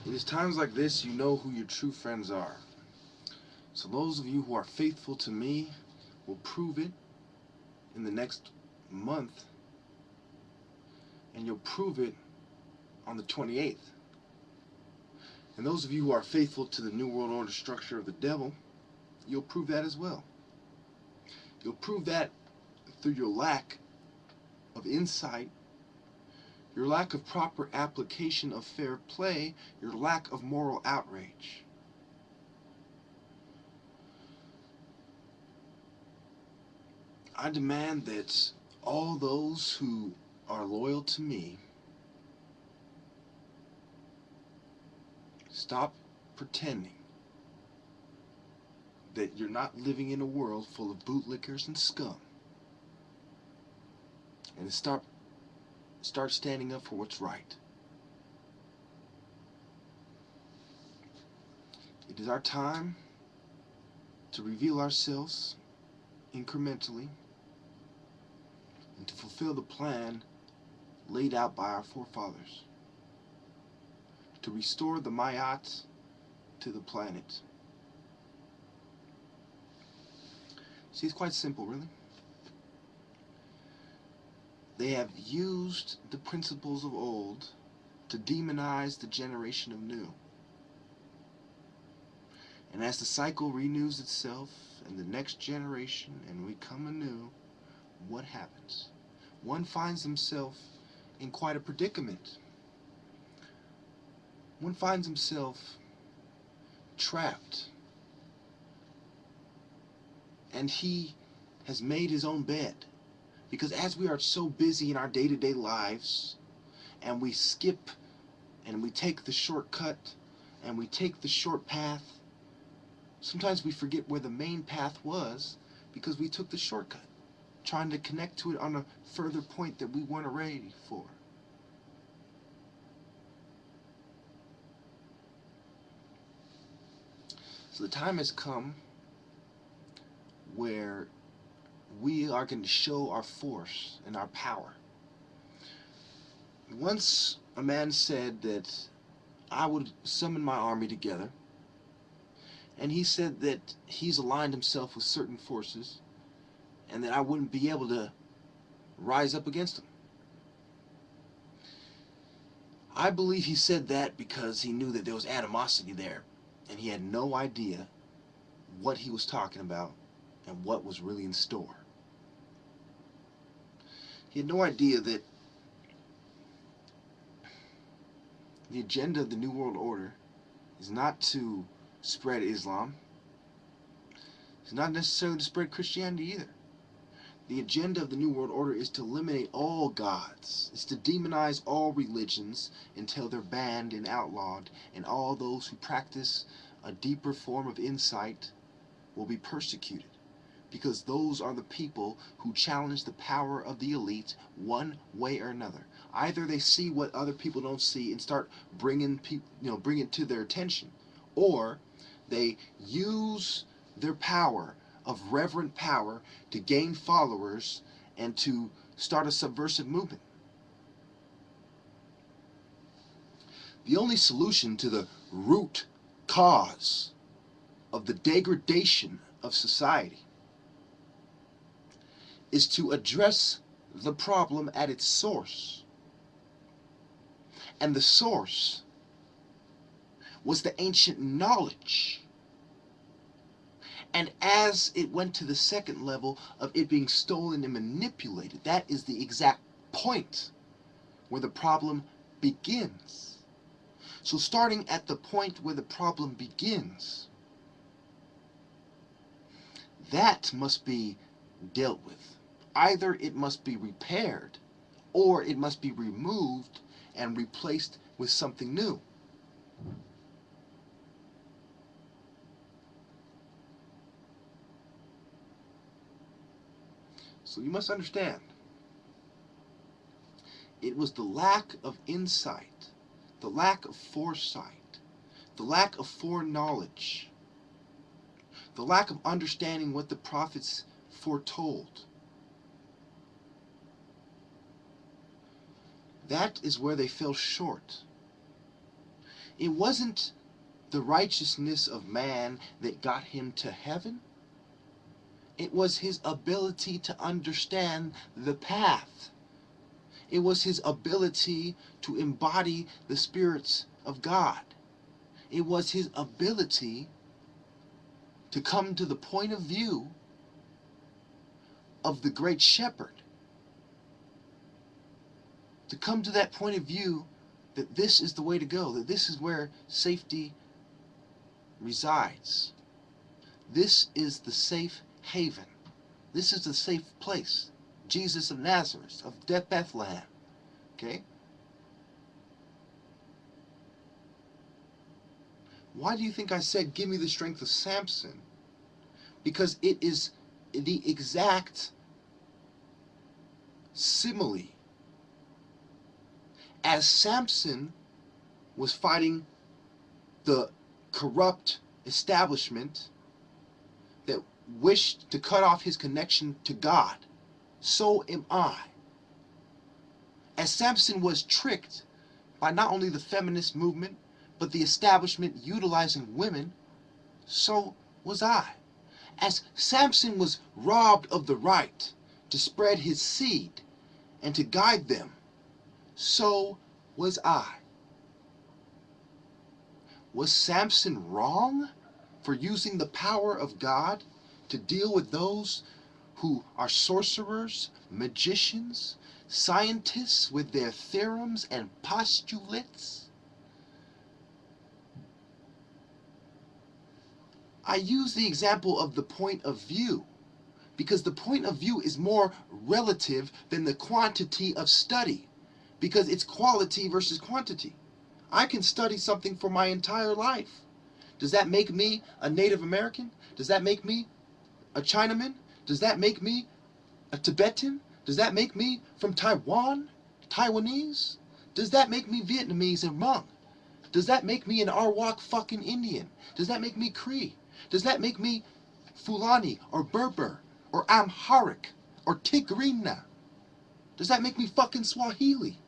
It is times like this you know who your true friends are. So those of you who are faithful to me will prove it in the next month, and you'll prove it on the 28th. And those of you who are faithful to the New World Order structure of the devil, you'll prove that as well. You'll prove that through your lack of insight, your lack of proper application of fair play, your lack of moral outrage. I demand that all those who are loyal to me stop pretending that you're not living in a world full of bootlickers and scum, and start standing up for what's right. It is our time to reveal ourselves incrementally and to fulfill the plan laid out by our forefathers to restore the Mayat to the planet. See, it's quite simple, really. They have used the principles of old to demonize the generation of new. And as the cycle renews itself and the next generation and we come anew, what happens? One finds himself in quite a predicament. One finds himself trapped. And he has made his own bed. Because as we are so busy in our day-to-day lives, and we skip and we take the shortcut and we take the short path, sometimes we forget where the main path was because we took the shortcut, trying to connect to it on a further point that we weren't ready for. So the time has come where we are going to show our force and our power. Once a man said that I would summon my army together, and he said that he's aligned himself with certain forces and that I wouldn't be able to rise up against them. I believe he said that because he knew that there was animosity there, and he had no idea what he was talking about and what was really in store. He had no idea that the agenda of the New World Order is not to spread Islam. It's not necessarily to spread Christianity either. The agenda of the New World Order is to eliminate all gods. It's to demonize all religions until they're banned and outlawed, and all those who practice a deeper form of insight will be persecuted. Because those are the people who challenge the power of the elite one way or another. Either they see what other people don't see and start bring it to their attention, or they use their power of reverent power to gain followers and to start a subversive movement. The only solution to the root cause of the degradation of society is to address the problem at its source. And the source was the ancient knowledge. And as it went to the second level of it being stolen and manipulated, that is the exact point where the problem begins. So starting at the point where the problem begins, that must be dealt with. Either it must be repaired, or it must be removed and replaced with something new. So you must understand, it was the lack of insight, the lack of foresight, the lack of foreknowledge, the lack of understanding what the prophets foretold. That is where they fell short. It wasn't the righteousness of man that got him to heaven. It was his ability to understand the path. It was his ability to embody the spirits of God. It was his ability to come to the point of view of the great shepherd. To come to that point of view that this is the way to go, that this is where safety resides. This is the safe haven. This is the safe place. Jesus of Nazareth, of Bethlehem. Okay? Why do you think I said, give me the strength of Samson? Because it is the exact simile. As Samson was fighting the corrupt establishment that wished to cut off his connection to God, so am I. As Samson was tricked by not only the feminist movement, but the establishment utilizing women, so was I. As Samson was robbed of the right to spread his seed and to guide them, so was I. Was Samson wrong for using the power of God to deal with those who are sorcerers, magicians, scientists with their theorems and postulates? I use the example of the point of view because the point of view is more relative than the quantity of study, because it's quality versus quantity. I can study something for my entire life. Does that make me a Native American? Does that make me a Chinaman? Does that make me a Tibetan? Does that make me from Taiwan? Taiwanese? Does that make me Vietnamese and Hmong? Does that make me an Arawak fucking Indian? Does that make me Cree? Does that make me Fulani or Berber or Amharic or Tigrina? Does that make me fucking Swahili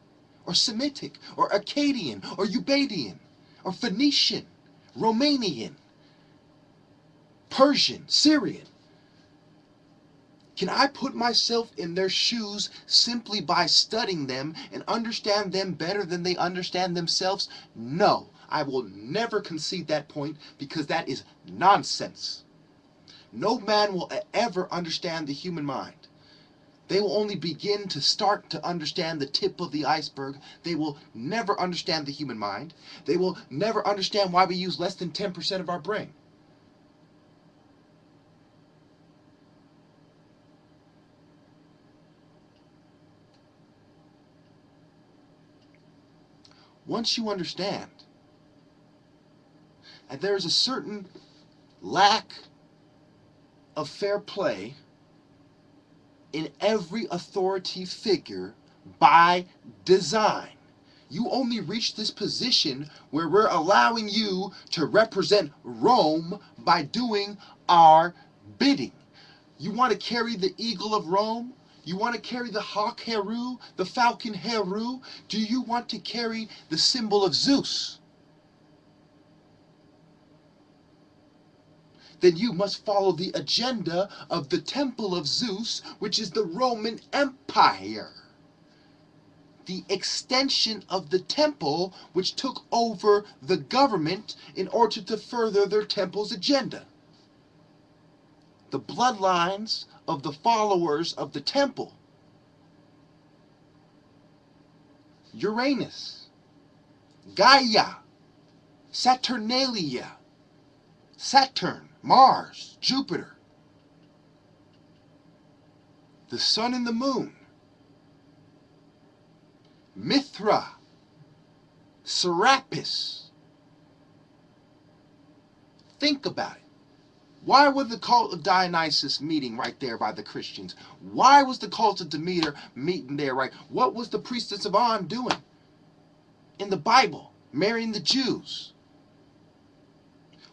or Semitic or Akkadian or Ubaidian or Phoenician, Romanian, Persian, Syrian? Can I put myself in their shoes simply by studying them and understand them better than they understand themselves? No, I will never concede that point because that is nonsense. No man will ever understand the human mind. They will only begin to start to understand the tip of the iceberg. They will never understand the human mind. They will never understand why we use less than 10% of our brain. Once you understand that there is a certain lack of fair play in every authority figure by design, you only reach this position where we're allowing you to represent Rome by doing our bidding. You want to carry the eagle of Rome? You want to carry the hawk Heru, the falcon Heru? Do you want to carry the symbol of Zeus? Then you must follow the agenda of the temple of Zeus, which is the Roman Empire. The extension of the temple which took over the government in order to further their temple's agenda. The bloodlines of the followers of the temple. Uranus, Gaia, Saturnalia, Saturn, Mars, Jupiter, the sun and the moon, Mithra, Serapis. Think about it. Why was the cult of Dionysus meeting right there by the Christians? Why was the cult of Demeter meeting there, right? What was the priestess of On doing in the Bible? Marrying the Jews.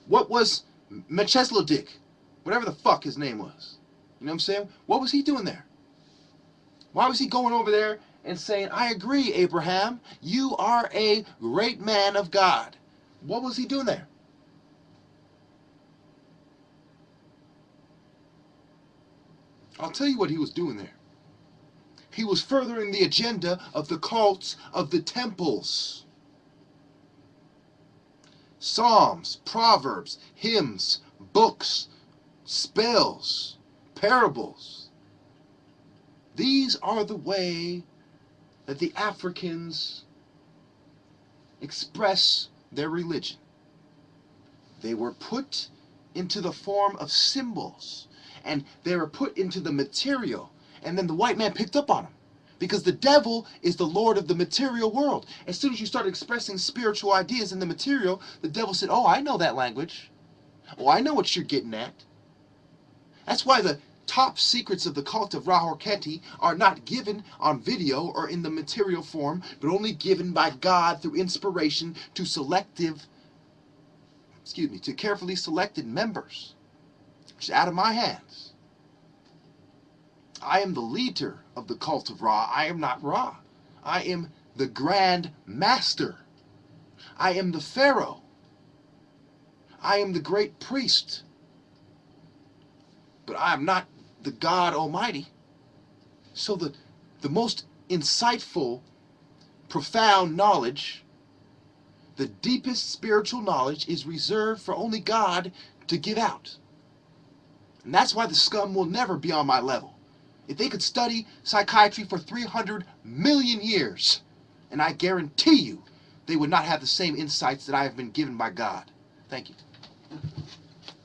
What was Melchizedek, whatever the fuck his name was? You know what I'm saying? What was he doing there? Why was he going over there and saying, I agree, Abraham, you are a great man of God. What was he doing there? I'll tell you what he was doing there. He was furthering the agenda of the cults of the temples. Psalms, proverbs, hymns, books, spells, parables. These are the way that the Africans express their religion. They were put into the form of symbols, and they were put into the material, and then the white man picked up on them. Because the devil is the lord of the material world. As soon as you start expressing spiritual ideas in the material, the devil said, oh, I know that language. Oh, I know what you're getting at. That's why the top secrets of the cult of Ra-Hoor-Khenti are not given on video or in the material form, but only given by God through inspiration to carefully selected members. Which is out of my hands. I am the leader of the cult of Ra. I am not Ra. I am the Grand Master. I am the Pharaoh. I am the great priest. But I am not the God Almighty. So the most insightful, profound knowledge, the deepest spiritual knowledge, is reserved for only God to give out. And that's why the scum will never be on my level. If they could study psychiatry for 300 million years, and I guarantee you, they would not have the same insights that I have been given by God. Thank you.